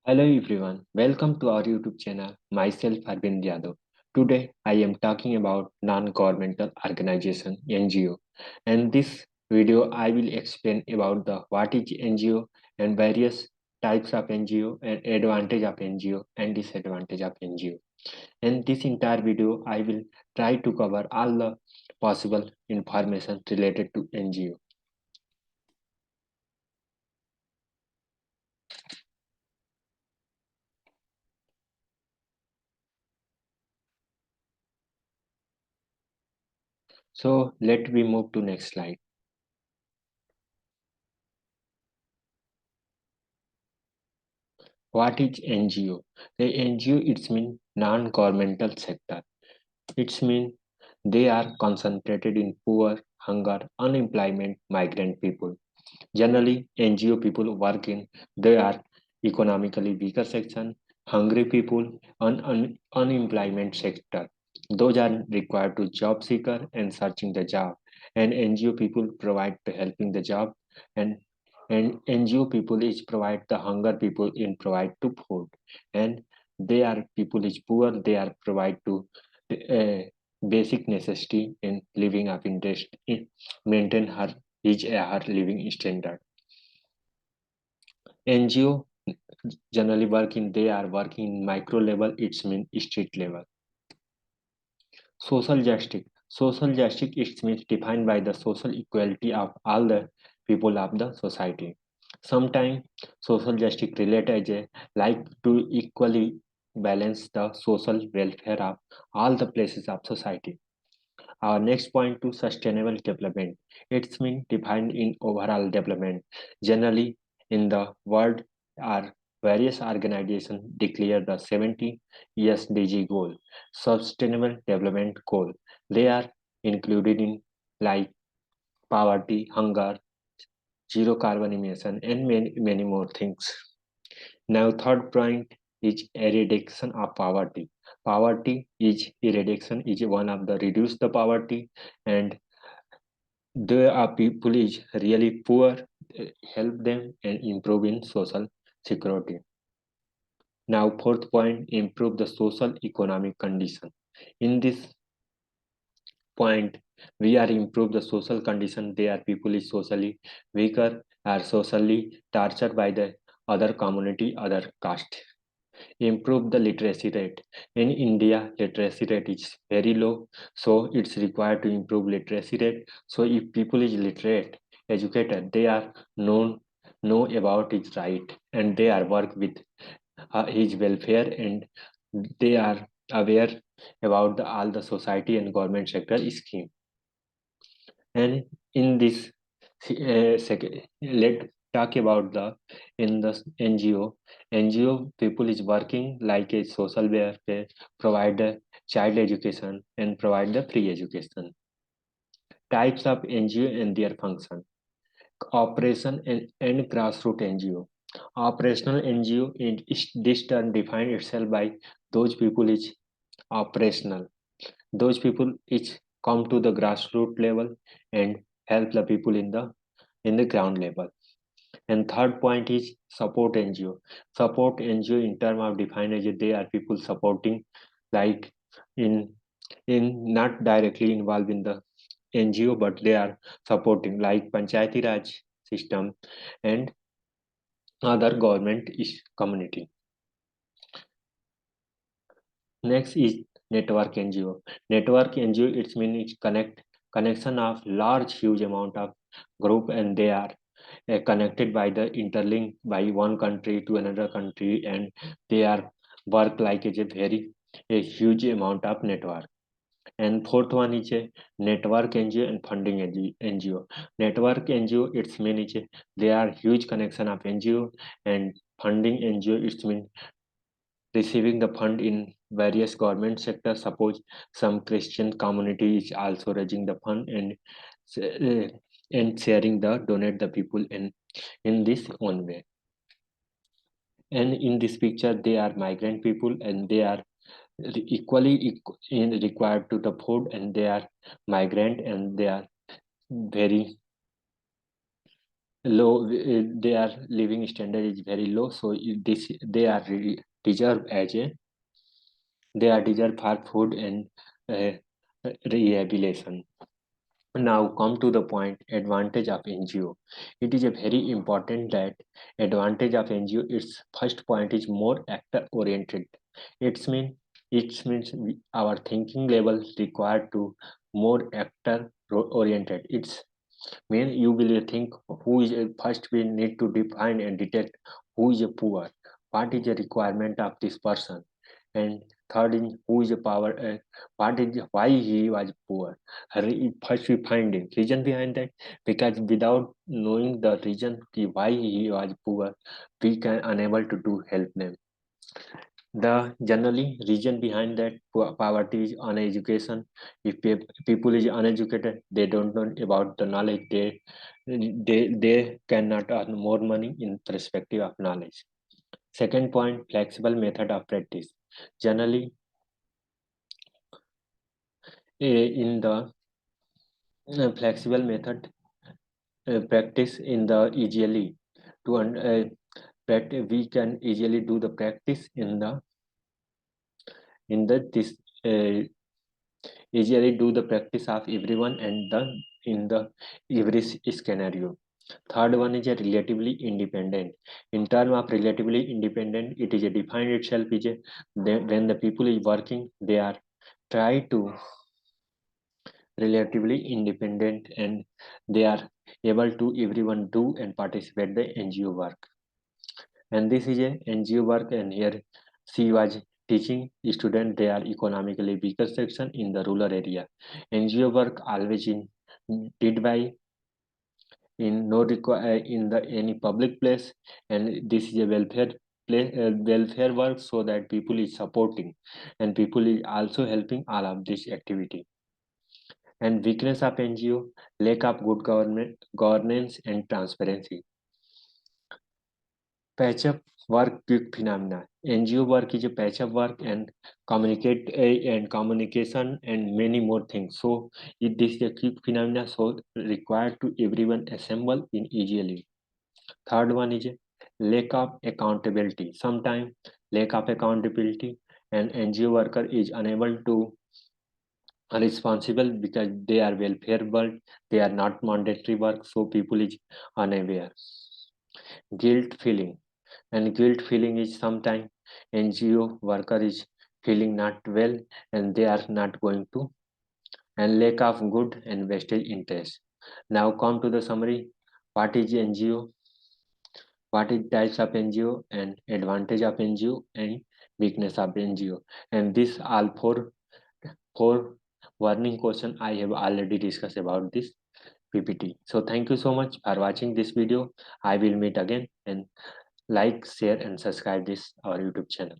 Hello everyone, welcome to our YouTube channel. Myself ARBINDYADAV. Today I am talking about non-governmental organization NGO. And this video I will explain about the what is NGO and various types of NGO and advantage of NGO and disadvantage of NGO. In this entire video I will try to cover all the possible information related to NGO. So let me move to next slide. What is NGO? The NGO it's mean non-governmental sector. It's mean they are concentrated in poor, hunger, unemployment, migrant people. Generally, NGO people work in they are economically weaker section, hungry people, unemployment sector. Those are required to job seeker and searching the job. And NGO people provide the helping the job and NGO people is provide the hunger people in provide to food and they are people is poor they are provide to uh, basic necessity in living of interest in maintain her living standard. NGO generally work in they are working in micro level, it's mean street level. Social justice. Social justice it means defined by the social equality of all the people of the society. Sometimes social justice related as a like to equally balance the social welfare of all the places of society. Our next point to sustainable development. It's mean defined in overall development. Generally, in the world are various organizations declare the 70 SDG goal, Sustainable Development Goal. They are included in like poverty, hunger, zero carbon emission, and many more things. Now, third point is eradication of poverty. Poverty is eradication is one of the reduce the poverty and there are people is really poor, help them and improve in social security. Now, fourth point, improve the social economic condition. In this point, we are improve the social condition. They are people is socially weaker, are socially tortured by the other community, other caste. Improve the literacy rate. In India, literacy rate is very low, so it's required to improve literacy rate. So if people is literate, educated, they are know about his right and they are work with his welfare and they are aware about all the society and government sector scheme. And in this let talk about the in the NGO. NGO people is working like a social welfare, provide the child education and provide the free education. Types of NGO and their function. Operation and grassroots NGO. Operational NGO is this term define itself by those people is operational. Those people is come to the grassroots level and help the people in the ground level. And third point is support NGO. Support NGO in term of define as they are people supporting like in in not directly involved in the NGO but they are supporting like Panchayati Raj system and other government is community. Next is network NGO. Network NGO it's mean it's connection of large huge amount of group and they are connected by the interlink by one country to another country and they are work like a very a huge amount of network. And fourth one is a network NGO and funding NGO. Network NGO it's mean is a, they are huge connection of NGO and funding NGO it's mean receiving the fund in various government sectors. Suppose some Christian community is also raising the fund uh, and sharing the donate the people in this one way. And in this picture, they are migrant people and they are required to the food and they are migrant and they are very low, their living standard is very low, so this they are deserve as a they are deserve for food and uh, rehabilitation. Now come to the point, advantage of NGO. It is a very important that advantage of NGO, its first point is more actor oriented. Our thinking level required to more actor oriented. It's mean you will think who is first we need to define and detect who is a poor, what is the requirement of this person, and third is who is a power, what is why he was poor. First we find the reason behind that, because without knowing the reason why he was poor, we can unable to do help them. The generally reason behind that poverty is uneducation. If people is uneducated, they don't know about the knowledge, they cannot earn more money in perspective of knowledge. Second point, flexible method of practice. Generally, in the flexible method practice in the easily to we can easily do the practice in the this uh, easily do the practice of everyone and the in the every scenario. Third one is a relatively independent. In term of relatively independent, it is a defined itself is a when the people is working, they are try to relatively independent and they are able to everyone do and participate the NGO work. And this is a NGO work, and here she was teaching student they are economically weaker section in the rural area. NGO work always in did by in no in the any public place, and this is a welfare place, welfare work, so that people is supporting and people is also helping all of this activity. And weakness of NGO, lack of good governance and transparency. Patch up work quick phenomena. NGO work is a patch up work and communication and many more things. So this is a quick phenomena, so required to everyone assemble in easily. Third one is a lack of accountability. Sometimes lack of accountability, and NGO worker is unable to responsible because they are welfare work, they are not mandatory work, so people is unaware. Guilt feeling, and guilt feeling is sometimes NGO worker is feeling not well and they are not going to, and lack of good and vested interest. Now come to the summary. What is NGO? What is types of NGO and advantage of NGO and weakness of NGO? And this all four warning question I have already discussed about this PPT. So thank you so much for watching this video. I will meet again, and like, share and subscribe this our YouTube channel.